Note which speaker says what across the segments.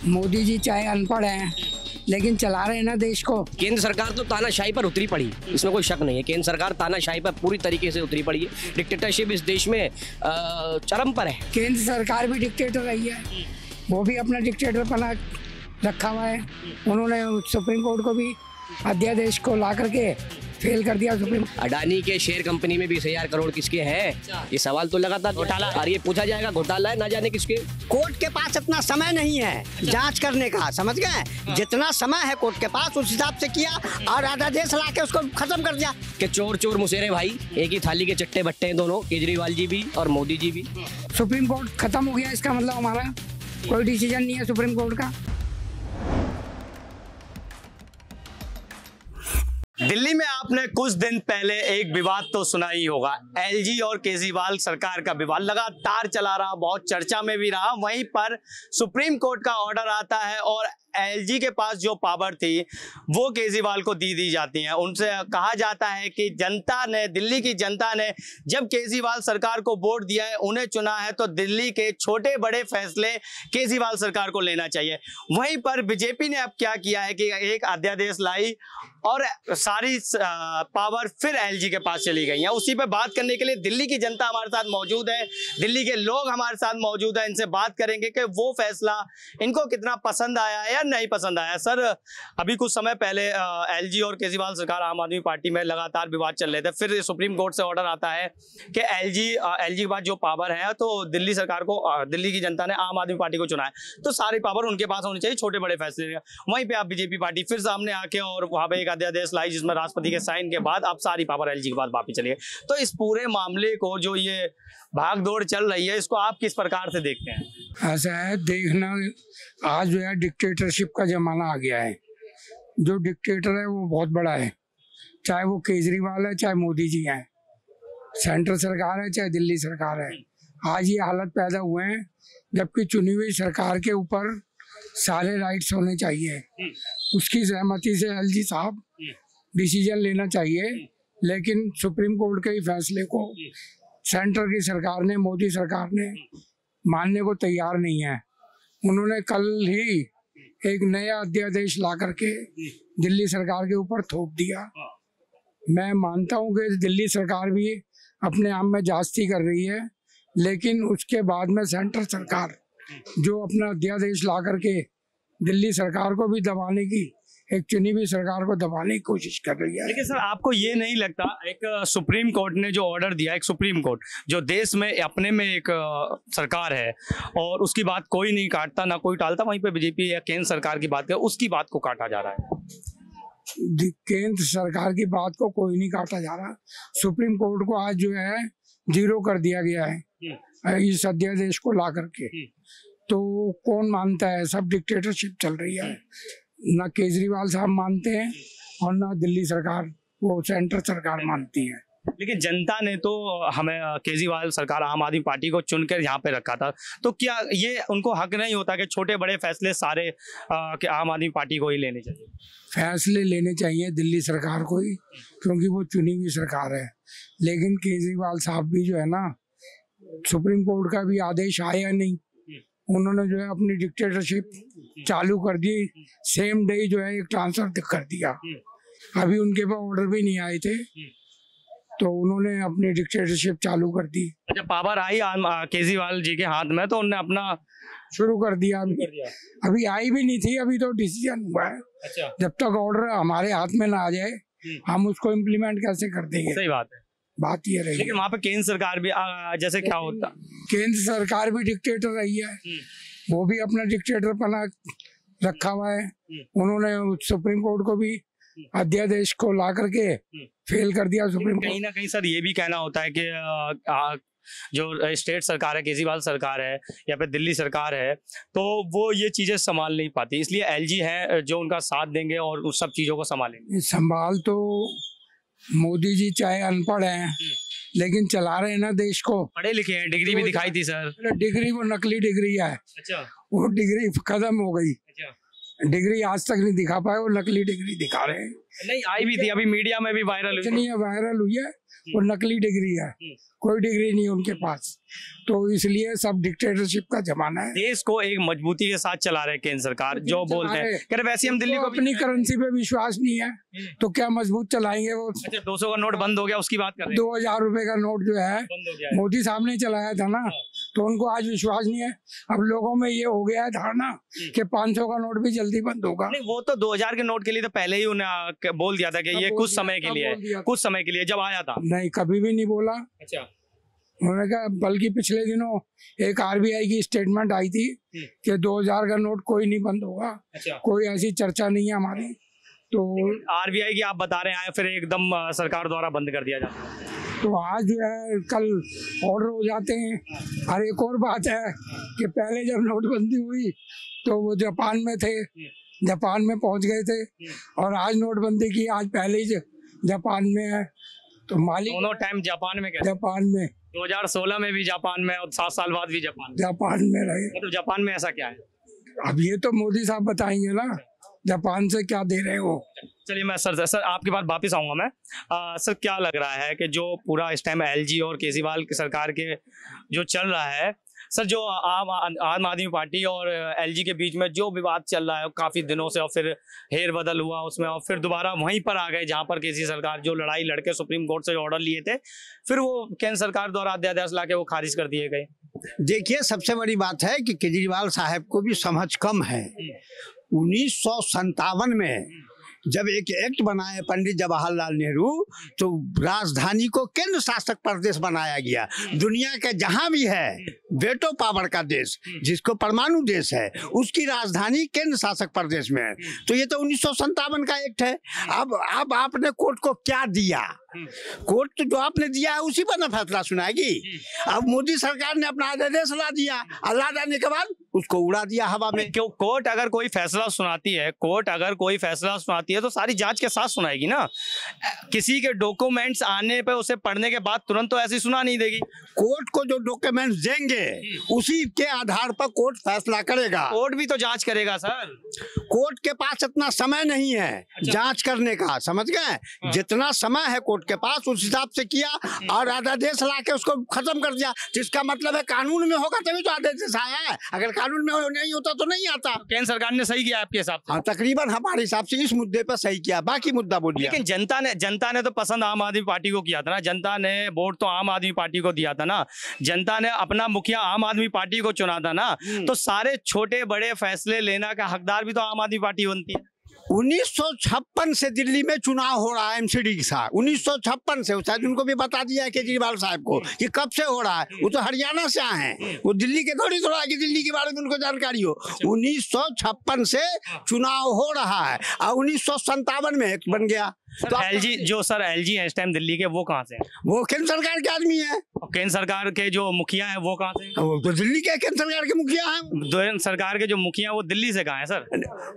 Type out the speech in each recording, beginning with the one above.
Speaker 1: मोदी जी चाहे अनपढ़ हैं लेकिन चला रहे हैं ना देश को।
Speaker 2: केंद्र सरकार तो तानाशाही पर उतरी पड़ी, इसमें कोई शक नहीं है। केंद्र सरकार तानाशाही पर पूरी तरीके से उतरी पड़ी है। डिक्टेटरशिप इस देश में चरम पर है।
Speaker 1: केंद्र सरकार भी डिक्टेटर रही है, वो भी अपना डिक्टेटर बना रखा हुआ है। उन्होंने सुप्रीम कोर्ट को भी अध्यादेश को ला करके फेल कर दिया। सुप्रीम
Speaker 2: अडानी के शेयर कंपनी में 20,000 करोड़ किसके हैं? ये सवाल तो लगातार घोटाला, और ये पूछा जाएगा घोटाला है ना जाने किसके।
Speaker 3: कोर्ट के पास इतना समय नहीं है जांच करने का, समझ गए? जितना समय है कोर्ट के पास उस हिसाब से किया और अध्यादेश ला के उसको खत्म कर दिया।
Speaker 2: कि चोर चोर मुसेरे भाई, एक ही थाली के चट्टे बट्टे हैं दोनों, केजरीवाल जी भी और मोदी जी भी।
Speaker 1: सुप्रीम कोर्ट खत्म हो गया, इसका मतलब हमारा कोई डिसीजन नहीं है सुप्रीम कोर्ट का।
Speaker 4: दिल्ली में आपने कुछ दिन पहले एक विवाद तो सुना ही होगा। एलजी और केजरीवाल सरकार का विवाद लगातार चला रहा, बहुत चर्चा में भी रहा। वहीं पर सुप्रीम कोर्ट का ऑर्डर आता है और एलजी के पास जो पावर थी वो केजरीवाल को दी जाती है। उनसे कहा जाता है कि जनता ने, दिल्ली की जनता ने जब केजरीवाल सरकार को वोट दिया है, उन्हें चुना है, तो दिल्ली के छोटे बड़े फैसले केजरीवाल सरकार को लेना चाहिए। वहीं पर बीजेपी ने अब क्या किया है कि एक अध्यादेश लाई और सारी पावर फिर एलजी के पास चली गई है। उसी पे बात करने के लिए दिल्ली की जनता हमारे साथ मौजूद है, दिल्ली के लोग हमारे साथ मौजूद है। इनसे बात करेंगे कि वो फैसला इनको कितना पसंद आया है या नहीं पसंद आया। सर, अभी कुछ समय पहले एलजी और केजरीवाल सरकार आम आदमी पार्टी में लगातार विवाद चल रहे थे, फिर सुप्रीम कोर्ट से ऑर्डर आता है कि एलजी के पास जो पावर है, तो दिल्ली सरकार को, दिल्ली की जनता ने आम आदमी पार्टी को चुना है, तो सारी पावर उनके पास होनी चाहिए छोटे बड़े फैसले। वहीं पे आप बीजेपी पार्टी फिर सामने आके और वहां पे एक अध्यादेश लाई जिसमें राष्ट्रपति के साइन के बाद अब सारी पावर एलजी के पास वापस चली है। तो इस पूरे मामले को, जो ये भाग दौड़ चल रही है, इसको आप किस प्रकार से देखते हैं?
Speaker 1: ऐसा है, देखना आज जो है डिक्टेटरशिप का जमाना आ गया है। जो डिक्टेटर है वो बहुत बड़ा है, चाहे वो केजरीवाल है चाहे मोदी जी हैं, सेंट्रल सरकार है चाहे दिल्ली सरकार है। आज ये हालत पैदा हुए हैं जबकि चुनी हुई सरकार के ऊपर सारे राइट्स होने चाहिए। उसकी सहमति से एलजी साहब डिसीजन लेना चाहिए, लेकिन सुप्रीम कोर्ट के ही फैसले को सेंटर की सरकार ने, मोदी सरकार ने मानने को तैयार नहीं है। उन्होंने कल ही एक नया अध्यादेश ला करके दिल्ली सरकार के ऊपर थोप दिया। मैं मानता हूं कि दिल्ली सरकार भी अपने आप में जास्ती कर रही है, लेकिन उसके बाद में सेंट्रल सरकार जो अपना अध्यादेश ला करके दिल्ली सरकार को भी दबाने की, एक चुनी हुई सरकार को दबाने की कोशिश कर रही है।
Speaker 4: लेकिन सर, आपको ये नहीं लगता एक सुप्रीम कोर्ट ने जो ऑर्डर दिया, एक सुप्रीम कोर्ट जो देश में अपने में एक सरकार है और उसकी बात कोई नहीं काटता, ना कोई टालता, वहीं पे बीजेपी या केंद्र सरकार की बात है, उसकी बात को काटा जा रहा है?
Speaker 1: केंद्र सरकार की बात को कोई नहीं काटा जा रहा। सुप्रीम कोर्ट को आज जो है जीरो कर दिया गया है इस अध्यादेश को ला करके। तो कौन मानता है? सब डिक्टेटरशिप चल रही है। ना केजरीवाल साहब मानते हैं और ना दिल्ली सरकार, वो सेंट्रल सरकार मानती है।
Speaker 4: लेकिन जनता ने तो हमें केजरीवाल सरकार, आम आदमी पार्टी को चुनकर यहाँ पे रखा था, तो क्या ये उनको हक नहीं होता कि छोटे बड़े फैसले सारे कि आम आदमी पार्टी को ही लेने चाहिए?
Speaker 1: फैसले लेने चाहिए दिल्ली सरकार को ही, क्योंकि वो चुनी हुई सरकार है। लेकिन केजरीवाल साहब भी जो है ना, सुप्रीम कोर्ट का भी आदेश आया नहीं, उन्होंने जो है अपनी डिक्टेटरशिप चालू कर दी। सेम डे जो है एक ट्रांसफर कर दिया। अभी उनके पास ऑर्डर भी नहीं आए थे, तो उन्होंने अपनी डिक्टेटरशिप चालू कर दी।
Speaker 4: जब पावर आई केजरीवाल जी के हाथ में, तो उन्होंने अपना
Speaker 1: शुरू कर दिया। अभी आई भी नहीं थी, अभी तो डिसीजन हुआ है।
Speaker 4: अच्छा।
Speaker 1: जब तक ऑर्डर हमारे हाथ में ना आ जाए, हम उसको इम्प्लीमेंट कैसे कर देंगे?
Speaker 4: सही बात है,
Speaker 1: बात ये रही।
Speaker 4: लेकिन वहाँ पे केंद्र सरकार भी जैसे क्या होता,
Speaker 1: केंद्र सरकार भी डिक्टेटर रही है, वो भी अपना डिक्टेटर बना रखा हुआ है। उन्होंने सुप्रीम कोर्ट को भी अध्यादेश को ला करके फेल कर दिया। सुप्रीम कोर्ट
Speaker 4: कहीं ना कहीं सर ये भी कहना होता है कि जो स्टेट सरकार है, केजरीवाल सरकार है या फिर दिल्ली सरकार है, तो वो ये चीजें संभाल नहीं पाती, इसलिए एलजी है जो उनका साथ देंगे और उस सब चीजों को संभालेंगे।
Speaker 1: संभाल तो मोदी जी चाहे अनपढ़ हैं लेकिन चला रहे हैं ना देश को।
Speaker 4: पढ़े लिखे हैं, डिग्री भी दिखाई थी सर।
Speaker 1: डिग्री वो नकली डिग्री है।
Speaker 4: अच्छा।
Speaker 1: वो डिग्री खत्म हो गई।
Speaker 4: अच्छा।
Speaker 1: डिग्री आज तक नहीं दिखा पाए, वो नकली डिग्री दिखा रहे हैं।
Speaker 4: नहीं, आई भी थी, अभी मीडिया में भी वायरल हुई।
Speaker 1: नहीं, वायरल हुई है, वो नकली डिग्री है, कोई डिग्री नहीं उनके पास। तो इसलिए सब डिक्टेटरशिप का जमाना है।
Speaker 4: देश को एक मजबूती के साथ चला रहे केंद्र सरकार, जो बोलते हैं कह रहे वैसे हम दिल्ली को
Speaker 1: अपनी करेंसी पे विश्वास नहीं है तो क्या मजबूत चलाएंगे वो।
Speaker 4: अच्छा 200 का नोट बंद हो गया उसकी बात कर रहे हैं।
Speaker 1: 2000 रुपए का नोट जो है
Speaker 4: बंद हो गया है।
Speaker 1: मोदी साहब ने चलाया था ना, तो उनको आज विश्वास नहीं है। अब लोगों में ये हो गया है धारणा कि 500 का नोट भी जल्दी बंद होगा।
Speaker 4: नहीं वो तो 2000 के नोट के लिए तो पहले ही उन्हें बोल दिया था कि ये कुछ समय के लिए है, कुछ समय के लिए जब आया था।
Speaker 1: नहीं, कभी भी नहीं बोला।
Speaker 4: अच्छा
Speaker 1: उन्होंने कहा, बल्कि पिछले दिनों एक आरबीआई की स्टेटमेंट आई थी कि 2000 का नोट कोई नहीं बंद होगा।
Speaker 4: अच्छा
Speaker 1: कोई ऐसी चर्चा नहीं है हमारी। तो
Speaker 4: आरबीआई की आप बता रहे हैं फिर एकदम सरकार द्वारा बंद कर दिया जाता है।
Speaker 1: तो आज जो है कल ऑर्डर हो जाते हैं। और एक और बात है कि पहले जब नोटबंदी हुई तो वो जापान में थे, जापान में पहुंच गए थे, और आज नोटबंदी की आज पहले ही जापान में है। तो मालिक
Speaker 4: दोनों टाइम जापान में,
Speaker 1: जापान में
Speaker 4: 2016 में भी जापान में और 7 साल बाद भी
Speaker 1: जापान में रहे।
Speaker 4: मतलब जापान में ऐसा क्या है?
Speaker 1: अब ये तो मोदी साहब बताएंगे ना जापान से क्या दे रहे हो।
Speaker 4: चलिए मैं सर आपके पास वापस आऊंगा मैं। सर क्या लग रहा है कि जो पूरा इस टाइम एलजी और केजरीवाल की सरकार के जो चल रहा है सर, जो आम आदमी पार्टी और एलजी के बीच में जो विवाद चल रहा है काफी दिनों से, और फिर हेर बदल हुआ उसमें, और फिर दोबारा वहीं पर आ गए जहां पर केसी सरकार जो लड़ाई लड़के सुप्रीम कोर्ट से ऑर्डर लिए थे, फिर वो केंद्र सरकार द्वारा अध्यादेश लाके वो खारिज कर दिए गए।
Speaker 3: देखिए, सबसे बड़ी बात है कि केजरीवाल साहब को भी समझ कम है। 1957 में जब एक एक्ट बनाए पंडित जवाहरलाल नेहरू, तो राजधानी को केंद्र शासक प्रदेश बनाया गया। दुनिया के जहां भी है वेटो पावर का देश, जिसको परमाणु देश है, उसकी राजधानी केंद्र शासक प्रदेश में है। तो ये तो 1957 का एक्ट है। अब आपने कोर्ट को क्या दिया? कोर्ट तो जो आपने दिया है उसी पर ना फैसला सुनाएगी। अब मोदी सरकार ने अपना आदेश ला दिया, ला देने के बाद उसको उड़ा दिया हवा में।
Speaker 4: क्यों? कोर्ट अगर कोई फैसला सुनाती है, कोर्ट अगर कोई फैसला सुनाती है तो सारी जांच के साथ सुनाएगी ना। किसी के डॉक्यूमेंट्स आने पे उसे पढ़ने के बाद तुरंत तो ऐसी सुना नहीं देगी।
Speaker 3: कोर्ट को जो डॉक्यूमेंट्स देंगे उसी के आधार पर कोर्ट फैसला करेगा।
Speaker 4: कोर्ट भी तो जांच करेगा सर।
Speaker 3: कोर्ट के पास इतना समय नहीं है जांच करने का, समझ गए? जितना समय है कोर्ट के पास उस हिसाब से किया और अध्यादेश ला के उसको खत्म कर दिया। जिसका मतलब है कानून में होगा तभी तो अध्यादेश आया है। अगर कानून में नहीं होता तो नहीं आता।
Speaker 4: केंद्र सरकार ने सही किया आपके हिसाब से?
Speaker 3: हाँ, तकरीबन हमारे हिसाब से इस मुद्दे पर सही किया। बाकी मुद्दा बोलिए।
Speaker 4: लेकिन जनता ने तो पसंद आम आदमी पार्टी को किया था ना। जनता ने वोट तो आम आदमी पार्टी को दिया था ना। जनता ने अपना मुखिया आम आदमी पार्टी को चुना था ना। तो सारे छोटे बड़े फैसले लेना का हकदार भी तो आम आदमी पार्टी बनती है।
Speaker 3: 1956 से दिल्ली में चुनाव हो रहा है एमसीडी के साथ। 1956 से, शायद उनको भी बता दिया है केजरीवाल साहब को कि कब से हो रहा है। वो तो हरियाणा से आए हैं, वो दिल्ली के थोड़ी कि दिल्ली के बारे में उनको जानकारी हो। 1956 से चुनाव हो रहा है और 1957 में एक बन गया।
Speaker 4: तो एलजी है इस टाइम दिल्ली के, वो कहाँ से हैं?
Speaker 3: वो केंद्र सरकार के आदमी है।
Speaker 4: केंद्र सरकार के जो मुखिया है वो कहाँ से हैं?
Speaker 3: वो तो दिल्ली के केंद्र सरकार के मुखिया हैं।
Speaker 4: केंद्र सरकार के जो मुखिया वो दिल्ली से कहाँ है सर?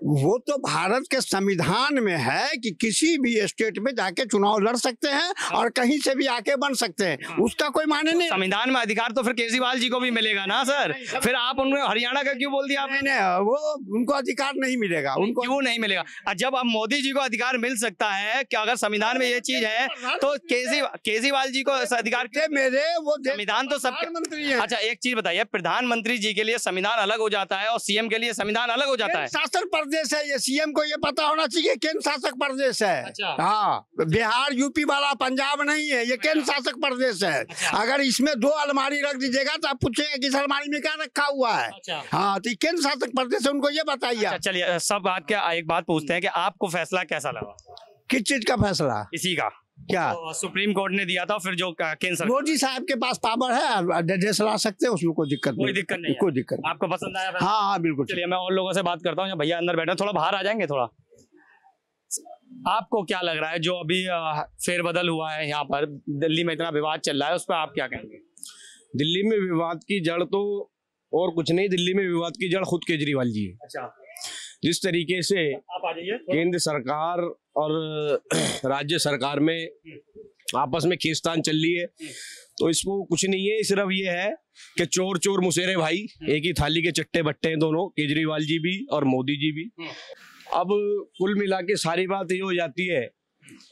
Speaker 3: वो तो भारत के संविधान में है कि किसी भी स्टेट में जाके चुनाव लड़ सकते हैं और कहीं से भी आके बन सकते हैं। उसका कोई माने नहीं।
Speaker 4: संविधान में अधिकार तो फिर केजरीवाल जी को भी मिलेगा ना सर। फिर आप उन्हें हरियाणा का क्यों बोल दिया आपने?
Speaker 3: नहीं, वो उनको अधिकार नहीं मिलेगा। उनको
Speaker 4: क्यों नहीं मिलेगा? जब अब मोदी जी को अधिकार मिल सकता है कि अगर संविधान में ये चीज है तो केजरीवाल जी को अधिकार
Speaker 3: मेरे वो
Speaker 4: संविधान तो सब
Speaker 3: मंत्री है।
Speaker 4: अच्छा एक चीज बताइए, प्रधानमंत्री जी के लिए संविधान अलग हो जाता है और सीएम के लिए संविधान अलग हो जाता है।
Speaker 3: शासक प्रदेश है ये, सीएम को ये पता होना चाहिए केंद्र शासक प्रदेश है।
Speaker 4: अच्छा।
Speaker 3: हाँ, बिहार यूपी वाला पंजाब नहीं है, ये केंद्र शासक प्रदेश है। अगर इसमें 2 अलमारी रख दीजिएगा तो आप पूछेंगे कि इस अलमारी में क्या रखा हुआ है। हाँ, तो केंद्र शासक प्रदेश है, उनको ये बताइए।
Speaker 4: चलिए सब बात क्या, एक बात पूछते हैं कि आपको फैसला कैसा लगा?
Speaker 3: किस चीज का फैसला?
Speaker 4: इसी का
Speaker 3: क्या?
Speaker 4: तो सुप्रीम कोर्ट ने दिया था, फिर जो केंद्र
Speaker 3: मोदी साहब के पास पावर है, अध्यादेश ला सकते हैं, उसमें कोई दिक्कत नहीं। कोई दिक्कत नहीं।
Speaker 4: आपको पसंद आया?
Speaker 3: हाँ, बिल्कुल।
Speaker 4: चलिए मैं और लोगों से बात करता हूँ। भैया अंदर बैठे, थोड़ा बाहर आ जाएंगे थोड़ा। आपको क्या लग रहा है जो अभी फेरबदल हुआ है यहाँ पर दिल्ली में, इतना विवाद चल रहा है, उस पर आप क्या कहेंगे?
Speaker 5: दिल्ली में विवाद की जड़ तो और कुछ नहीं, दिल्ली में विवाद की जड़ खुद केजरीवाल जी है।
Speaker 4: अच्छा।
Speaker 5: जिस तरीके से
Speaker 4: आप आ जाइए।
Speaker 5: केंद्र सरकार और राज्य सरकार में आपस में खींचतान चल रही है, तो इसको कुछ नहीं है। सिर्फ ये है कि चोर चोर मुसेरे भाई, एक ही थाली के चट्टे बट्टे हैं दोनों, केजरीवाल जी भी और मोदी जी भी। अब कुल मिला के सारी बात ये हो जाती है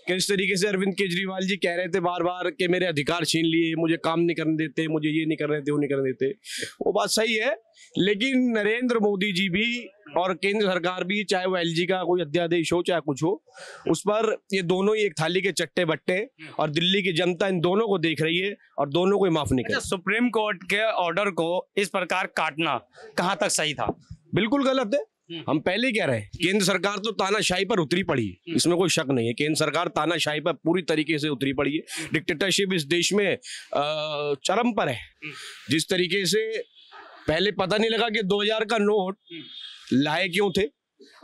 Speaker 5: किस तरीके से अरविंद केजरीवाल जी कह रहे थे बार बार कि मेरे अधिकार छीन लिए, मुझे काम नहीं करने देते, मुझे ये नहीं करने देते, वो नहीं करने देते। वो बात सही है, लेकिन नरेंद्र मोदी जी भी और केंद्र सरकार भी, चाहे वो एलजी का कोई अध्यादेश हो चाहे कुछ हो, उस पर ये दोनों ही एक थाली के चट्टे बट्टे, और दिल्ली की जनता इन दोनों को देख रही है और दोनों को माफ नहीं कर।
Speaker 4: सुप्रीम कोर्ट के ऑर्डर को इस प्रकार काटना कहाँ तक सही था?
Speaker 5: बिल्कुल गलत है। हम पहले ही कह रहे हैं, केंद्र सरकार तो तानाशाही पर उतरी पड़ी है, इसमें कोई शक नहीं है। केंद्र सरकार तानाशाही पर पूरी तरीके से उतरी पड़ी है। डिक्टेटरशिप इस देश में चरम पर है। जिस तरीके से पहले पता नहीं लगा कि 2000 का नोट लाए क्यों थे,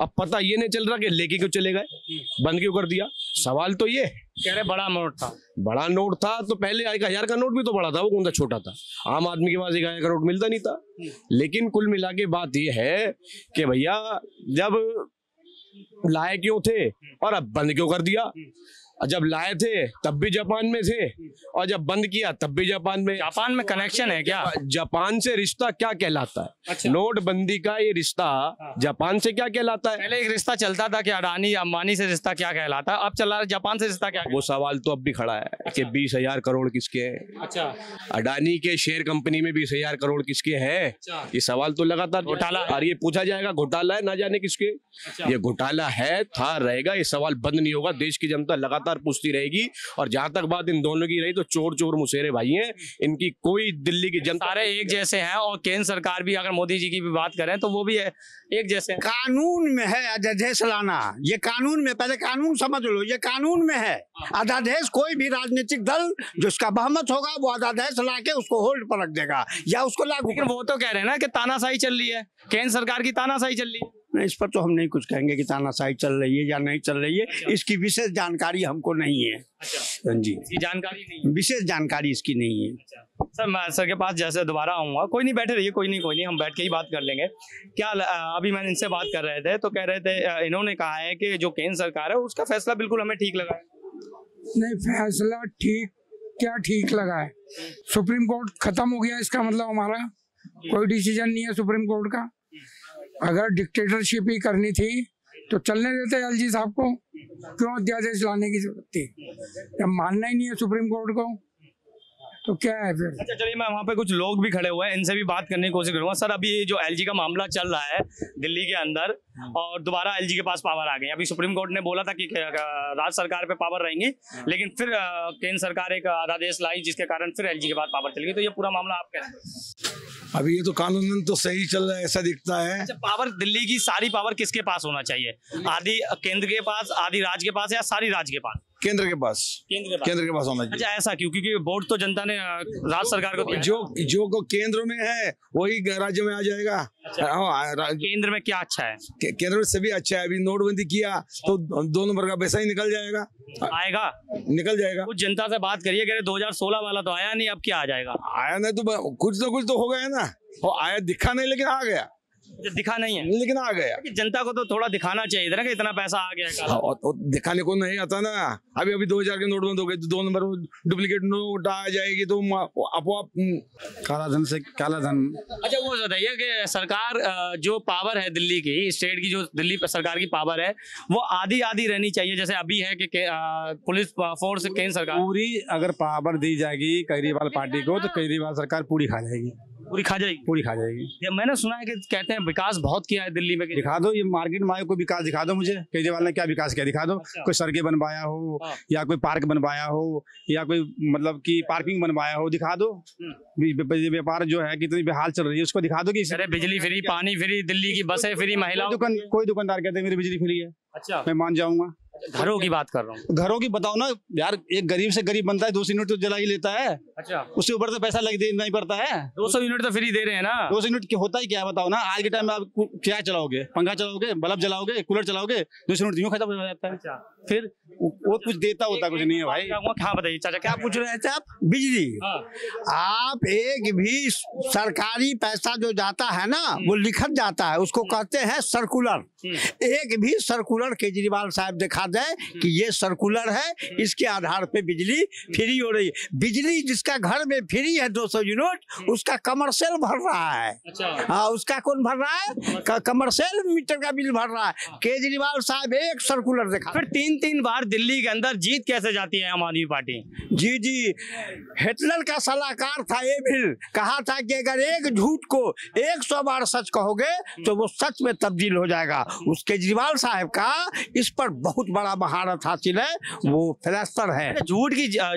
Speaker 5: अब पता ये नहीं चल रहा कि लेके क्यों चले गए, बंद क्यों कर दिया। सवाल तो ये
Speaker 4: कह रहे बड़ा नोट था,
Speaker 5: बड़ा नोट था तो पहले 1000 का नोट भी तो बड़ा था, वो कौन सा छोटा था। आम आदमी के पास 1000 का नोट मिलता नहीं था। लेकिन कुल मिला के बात ये है कि भैया जब लाए क्यों थे और अब बंद क्यों कर दिया। जब लाए थे तब भी जापान में थे और जब बंद किया तब भी जापान में।
Speaker 4: जापान में कनेक्शन है क्या?
Speaker 5: जापान से रिश्ता क्या कहलाता है?
Speaker 4: अच्छा।
Speaker 5: नोटबंदी का ये रिश्ता जापान से क्या कहलाता है?
Speaker 4: पहले एक रिश्ता चलता था कि अडानी अंबानी से रिश्ता क्या कहलाता है, अब चल रहा है जापान से रिश्ता क्या?
Speaker 5: वो सवाल तो अब भी खड़ा है कि 20,000 करोड़ किसके हैं।
Speaker 4: अच्छा,
Speaker 5: अडानी के शेयर कंपनी में 20,000 करोड़ किसके हैं? ये सवाल तो लगातार
Speaker 4: घोटाला है।
Speaker 5: और ये पूछा जाएगा घोटाला है ना जाने किसके। ये घोटाला है, था, रहेगा, ये सवाल बंद नहीं होगा। देश की जनता लगातार पूछती रहेगी। और जहां तक बात इन दोनों की रही तो चोर चोर मुसेरे भाई हैं, इनकी कोई दिल्ली की जनता
Speaker 4: सारे एक जैसे हैं। और केंद्र सरकार भी, अगर मोदी जी की भी बात करें तो वो भी है एक जैसे हैं।
Speaker 3: कानून में है अध्यादेश लाना, ये कानून में, पहले कानून समझ लो, ये कानून में है अध्यादेश। कोई भी राजनीतिक दल जिसका बहुमत होगा वो अध्यादेश ला के उसको होल्ड पर रख देगा या उसको लागू।
Speaker 4: लेकिन वो तो कह रहे हैं ना कि तानाशाही चल रही है, केंद्र सरकार की तानाशाही चल रही है।
Speaker 3: इस पर तो हम नहीं कुछ कहेंगे कि तानाशाही चल रही है या नहीं चल रही है। इसकी विशेष जानकारी हमको नहीं है।
Speaker 4: अच्छा,
Speaker 3: जी,
Speaker 4: इसकी जानकारी नहीं है।
Speaker 3: विशेष जानकारी इसकी नहीं है।
Speaker 4: सर, मैं सर के पास जैसे दोबारा आऊंगा। कोई नहीं, बैठे रहिए, कोई नहीं, हम बैठ के ही बात कर लेंगे। क्या अभी मैंने इनसे बात कर रहे थे तो कह रहे थे, इन्होंने कहा है कि जो केंद्र सरकार है उसका फैसला बिल्कुल हमें ठीक लगा है।
Speaker 1: नहीं, फैसला ठीक क्या ठीक लगा है? सुप्रीम कोर्ट खत्म हो गया, इसका मतलब हमारा कोई डिसीजन नहीं है सुप्रीम कोर्ट का। अगर डिक्टेटरशिप ही करनी थी तो चलने देते एलजी साहब को, क्यों अध्यादेश लाने की जरूरत थी? जब मानना ही नहीं है सुप्रीम कोर्ट को तो क्या है फिर?
Speaker 4: अच्छा, चलिए, मैं वहाँ पे कुछ लोग भी खड़े हुए हैं, इनसे भी बात करने की कोशिश करूंगा। सर, अभी जो एलजी का मामला चल रहा है दिल्ली के अंदर और दोबारा एलजी के पास पावर आ गई। अभी सुप्रीम कोर्ट ने बोला था कि राज्य सरकार पे पावर रहेंगी, लेकिन फिर केंद्र सरकार एक अध्यादेश लाई जिसके कारण फिर एलजी के पास पावर चली गई। तो ये पूरा मामला आप कैसे?
Speaker 6: अभी ये तो कानूनन तो सही चल रहा है ऐसा दिखता है।
Speaker 4: अच्छा, पावर, दिल्ली की सारी पावर किसके पास होना चाहिए? आधी केंद्र के पास, आधी राज्य के पास, या सारी राज्य के पास?
Speaker 6: केंद्र के पास, केंद्र के पास होना चाहिए।
Speaker 4: अच्छा, ऐसा क्यों? क्योंकि वोट तो जनता ने राज्य सरकार को दिया।
Speaker 6: जो को केंद्र में है वही राज्य में आ जाएगा।
Speaker 4: अच्छा, केंद्र में क्या अच्छा है?
Speaker 6: केंद्र में सभी अच्छा है। अभी नोटबंदी किया तो 2 नंबर का पैसा ही निकल जाएगा, निकल जाएगा।
Speaker 4: कुछ जनता से बात करिए, कह रहे 2016 वाला तो आया नहीं, अब क्या आ जाएगा?
Speaker 6: आया नहीं तो कुछ तो हो गया ना। वो आया, दिखा नहीं लेकिन आ गया।
Speaker 4: दिखा नहीं है
Speaker 6: लेकिन आ गया।
Speaker 4: कि जनता को तो थोड़ा दिखाना चाहिए था ना कि इतना पैसा आ गया।
Speaker 6: और दिखाने को नहीं आता ना। अभी 2000 के नोट बंद हो गए तो 2 नंबर डुप्लीकेट नोट आ जाएगी तो अपवाप काला धन से काला धन।
Speaker 4: अच्छा, वो बताइए कि सरकार जो पावर है दिल्ली की, स्टेट की जो दिल्ली सरकार की पावर है, वो आधी आधी रहनी चाहिए जैसे अभी है कि पुलिस फोर्स केंद्र सरकार
Speaker 7: पूरी अगर पावर दी जाएगी केजरीवाल पार्टी को तो केजरीवाल सरकार पूरी खा जाएगी।
Speaker 4: पूरी खा जाएगी।
Speaker 7: ये
Speaker 4: मैंने सुना है कि कहते हैं विकास बहुत किया है दिल्ली में।
Speaker 7: दिखा दो, ये मार्केट में कोई विकास दिखा दो मुझे, केजरीवाल ने क्या विकास किया दिखा दो।
Speaker 4: अच्छा।
Speaker 7: कोई सड़कें बनवाया हो या कोई पार्क बनवाया हो या कोई मतलब कि पार्किंग बनवाया हो, दिखा दो। व्यापार जो है कितनी बेहाल चल रही है उसको दिखा दो। कि
Speaker 4: बिजली फ्री, पानी फ्री, दिल्ली की बसें फ्री, महिलाओं
Speaker 7: कोई दुकानदार कहते हैं मेरी बिजली फ्री है।
Speaker 4: अच्छा,
Speaker 7: मैं मान जाऊंगा।
Speaker 4: घरों की बात कर रहा हूँ।
Speaker 7: घरों की बताओ ना यार, एक गरीब से गरीब बनता है 200 यूनिट तो जला ही लेता है।
Speaker 4: अच्छा,
Speaker 7: उससे ऊपर से पैसा लग देना ही पड़ता है।
Speaker 4: 200 यूनिट तो फ्री दे रहे हैं ना।
Speaker 7: 200 यूनिट होता ही क्या है बताओ ना। आज के टाइम में आप क्या चलाओगे? पंखा चलाओगे, बल्ब जलाओगे, कूलर चलाओगे, 200 यूनिट यूं खत्म हो जाता है।
Speaker 4: अच्छा,
Speaker 7: फिर वो कुछ देता होता कुछ नहीं है भाई।
Speaker 4: हाँ, बताइए चाचा, क्या पूछ रहे हैं?
Speaker 3: आप बिजली, आप एक भी सरकारी पैसा जो जाता है ना वो लिखत जाता है, उसको कहते हैं सर्कुलर। एक भी सर्कुलर केजरीवाल साहब दिखा दें कि ये सर्कुलर है, इसके आधार पे बिजली फ्री हो रही है। बिजली जिसका घर में फ्री है 200 यूनिट, उसका कमर्शियल भर रहा है। हाँ, उसका कौन भर रहा है? कमर्शियल मीटर का बिल भर रहा है। केजरीवाल साहब एक सर्कुलर दिखा।
Speaker 4: फिर 3-3 बार दिल्ली के अंदर जीत कैसे जाती है आम आदमी पार्टी?
Speaker 3: जी, हिटलर का सलाहकार था ये भी, कहा था कि अगर एक झूठ को 100 बार सच कहोगे तो वो सच में तब्दील हो जाएगा। उस केजरीवाल साहब का इस पर बहुत बड़ा महारत हासिल है, वो फिलस्तर है।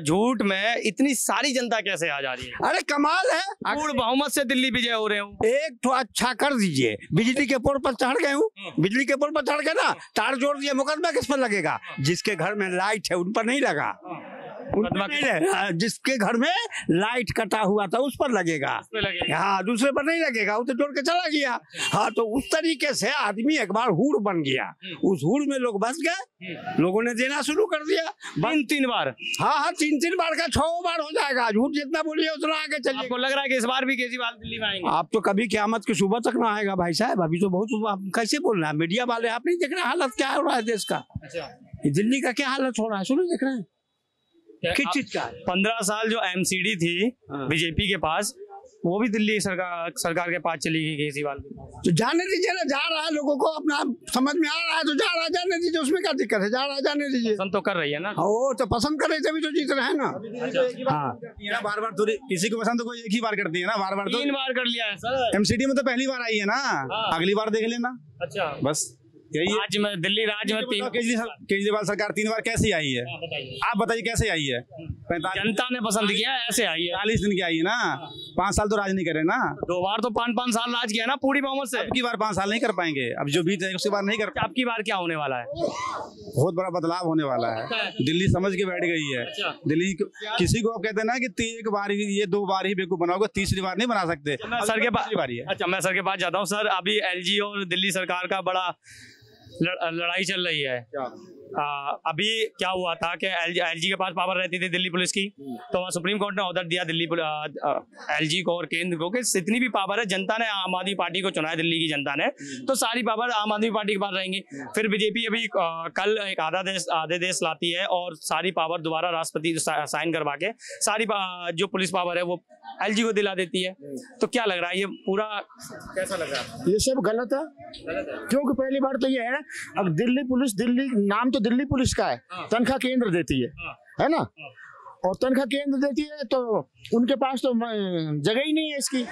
Speaker 4: झूठ में इतनी सारी जनता कैसे आ जा रही है?
Speaker 3: अरे कमाल है,
Speaker 4: पूर्ण बहुमत से दिल्ली विजय हो रहे हो।
Speaker 3: एक तो अच्छा कर दीजिए, बिजली के पोल पर चढ़ गए हूँ, बिजली के पोल पर चढ़ गए ना, तार जोड़ दिए, मुकदमा किस पर लगेगा? जिसके घर में लाइट है उन पर नहीं लगा, जिसके घर में लाइट कटा हुआ था उस पर लगेगा। हाँ, दूसरे पर नहीं लगेगा, वो तो जोड़ के चला गया। हाँ, तो उस तरीके से आदमी एक बार हूड़ बन गया, उस हूड़ में लोग बस गए, लोगों ने देना शुरू कर दिया
Speaker 4: 3 बार।
Speaker 3: हाँ, 3 बार का 6 बार हो जाएगा। झूठ जितना बोलिए उतना आगे चलिए।
Speaker 4: आपको लग रहा है कि इस बार भी केजरीवाल दिल्ली में आएंगे?
Speaker 3: आप तो कभी क़यामत की सुबह तक ना आएगा भाई साहब। अभी तो बहुत कैसे बोल रहे हैं मीडिया वाले, आप नहीं देख रहे हालत क्या हो रहा है देश का। दिल्ली का क्या हालत हो रहा है, सुनो देख रहे हैं किस चीज का।
Speaker 4: 15 साल जो एमसीडी थी बीजेपी के पास, वो भी दिल्ली सरकार के पास चली गई केजरीवाल के पास।
Speaker 3: तो जाने दीजिए ना, जा रहा है, लोगों को अपना समझ में आ रहा है तो जा रहा है, जाने दीजिए, उसमें क्या दिक्कत है, जा रहा है, जाने दीजिए।
Speaker 4: पसंद तो कर रही है ना,
Speaker 3: वो तो पसंद कर रही तभी तो जीत रहे हैं ना।
Speaker 7: हाँ, बार बार थोड़ी किसी को पसंद तो कोई एक ही बार करती है ना, बार बार तो
Speaker 4: 3 बार कर लिया है सर।
Speaker 7: एमसीडी में तो पहली बार आई है ना, अगली बार देख लेना।
Speaker 4: अच्छा,
Speaker 7: बस यही
Speaker 4: आज में दिल्ली राज्य में
Speaker 7: केजरीवाल सरकार 3 बार कैसी आई है? आप बताइए कैसे आई है? 45
Speaker 4: जनता ने पसंद किया, ऐसे आई है।
Speaker 7: 40 दिन की आई है ना, 5 साल तो राज नहीं करे ना।
Speaker 4: 2 बार तो 5-5 साल राज किया ना पूरी बहुमत से।
Speaker 7: अब की बार 5 साल नहीं कर पाएंगे, अब जो बीत है उसके बार नहीं कर।
Speaker 4: अब की बार क्या होने वाला है?
Speaker 7: बहुत बड़ा बदलाव होने वाला है। दिल्ली समझ के बैठ गई है। दिल्ली किसी को आप कहते हैं ना कि 1 बार ही, ये 2 बार ही बेवकूफ बनाओगे, तीसरी बार नहीं बना सकते।
Speaker 4: मैं सर के पास बारी है। अच्छा, मैं सर के पास जाता हूँ। सर, अभी एलजी और दिल्ली सरकार का बड़ा लड़ाई चल रही है। अभी क्या हुआ था कि एलजी के पास पावर रहती थी दिल्ली पुलिस की, तो वहाँ सुप्रीम कोर्ट ने ऑर्डर दिया दिल्ली एलजी को और केंद्र को कि जितनी भी पावर है, जनता ने आम आदमी पार्टी को चुना है, दिल्ली की जनता ने, तो सारी पावर आम आदमी पार्टी के पास रहेंगी। फिर बीजेपी अभी कल एक आदेश लाती है और सारी पावर दोबारा राष्ट्रपति साइन करवा के सारी जो पुलिस पावर है वो एलजी को दिला देती है। तो क्या लग रहा है, ये पूरा कैसा लग रहा है?
Speaker 8: ये सब गलत है, क्योंकि पहली बार तो ये है, अब दिल्ली पुलिस, दिल्ली नाम तो दिल्ली पुलिस का है, तनख्वाह केंद्र देती है ना, और तनख्वाह केंद्र देती है तो उनके पास तो जगह ही नहीं है इसकी,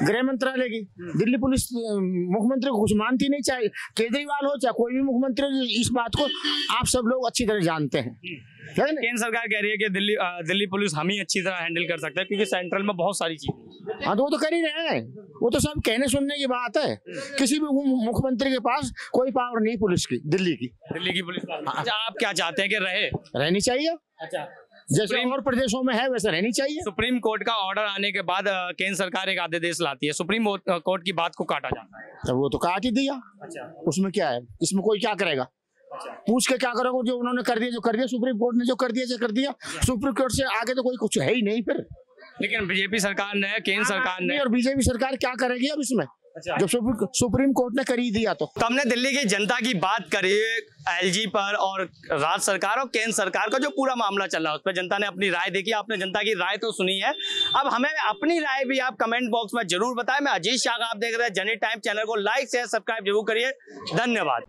Speaker 8: गृह मंत्रालय की। दिल्ली पुलिस मुख्यमंत्री को कुछ मानती नहीं, चाहे केजरीवाल हो चाहे कोई भी मुख्यमंत्री हो, इस बात को आप सब लोग अच्छी तरह जानते हैं।
Speaker 4: केंद्र सरकार कह रही है कि दिल्ली पुलिस हम ही अच्छी तरह हैंडल कर सकते हैं क्योंकि सेंट्रल में बहुत सारी चीजें।
Speaker 8: हाँ, तो वो तो कर ही रहे हैं, वो तो सब कहने सुनने की बात है। किसी भी मुख्यमंत्री के पास कोई पावर नहीं पुलिस की, दिल्ली की
Speaker 4: पुलिस। अच्छा, आप क्या चाहते हैं कि
Speaker 8: रहनी चाहिए?
Speaker 4: अच्छा,
Speaker 8: जैसे और प्रदेशों में है वैसे रहनी चाहिए।
Speaker 4: सुप्रीम कोर्ट का ऑर्डर आने के बाद केंद्र सरकार एक आदेश लाती है, सुप्रीम कोर्ट की बात को काटा जाता है।
Speaker 8: तो वो तो काट ही दिया। अच्छा, उसमें क्या है, इसमें कोई क्या करेगा? पूछ के क्या करोगे? जो उन्होंने कर दिया, जो कर दिया, सुप्रीम कोर्ट ने जो कर दिया, कर दिया। सुप्रीम कोर्ट से आगे तो कोई कुछ है ही नहीं फिर।
Speaker 4: लेकिन बीजेपी सरकार ने, केंद्र सरकार ने,
Speaker 8: और बीजेपी सरकार क्या करेगी अब इसमें? अच्छा, जब सुप्रीम कोर्ट ने कर ही दिया तो
Speaker 4: हमने दिल्ली की जनता की बात करी, एलजी पर और राज्य सरकार और केंद्र सरकार का जो पूरा मामला चल रहा है उस पर जनता ने अपनी राय देखी। आपने जनता की राय तो सुनी है, अब हमें अपनी राय भी आप कमेंट बॉक्स में जरूर बताएं। मैं अजीत शाह, आप देख रहे हैं जनहित टाइम चैनल को लाइक शेयर सब्सक्राइब जरूर करिए। धन्यवाद।